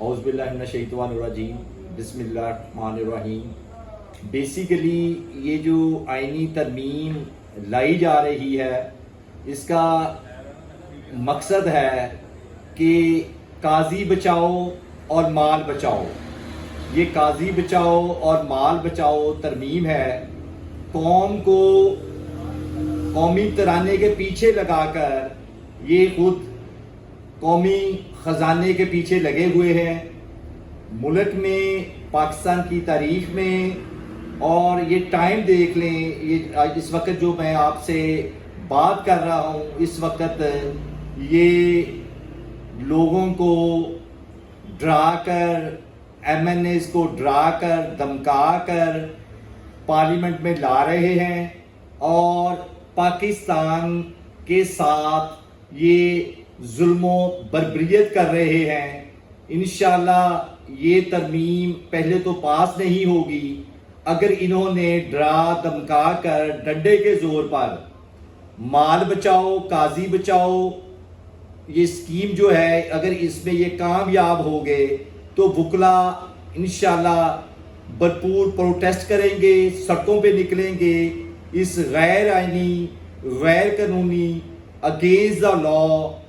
اعوذ باللہ من الشیطان الرجیم بسم اللہ الرحمن الرحیم۔ بیسیکلی یہ جو آئینی ترمیم لائی جا رہی ہے اس کا مقصد ہے کہ قاضی بچاؤ اور مال بچاؤ۔ یہ قاضی بچاؤ اور مال بچاؤ ترمیم ہے، قوم کو قومی ترانے کے پیچھے لگا کر یہ خود قومی خزانے کے پیچھے لگے ہوئے ہیں، ملک میں پاکستان کی تاریخ میں۔ اور یہ ٹائم دیکھ لیں، یہ اس وقت جو میں آپ سے بات کر رہا ہوں اس وقت یہ لوگوں کو ڈرا کر، ایم این ایز کو ڈرا کر دھمکا کر پارلیمنٹ میں لا رہے ہیں اور پاکستان کے ساتھ یہ ظلم و بربریت کر رہے ہیں۔ انشاءاللہ یہ ترمیم پہلے تو پاس نہیں ہوگی اگر انہوں نے ڈرا دھمکا کر ڈنڈے کے زور پر مال بچاؤ قاضی بچاؤ یہ اسکیم جو ہے اگر اس میں یہ کامیاب ہو گئے تو وکلا انشاءاللہ بھرپور پروٹیسٹ کریں گے، سڑکوں پہ نکلیں گے۔ اس غیر آئینی، غیر قانونی، against the law,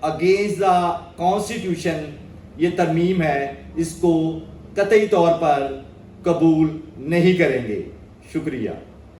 against the constitution یہ ترمیم ہے، اس کو قطعی طور پر قبول نہیں کریں گے۔ شکریہ۔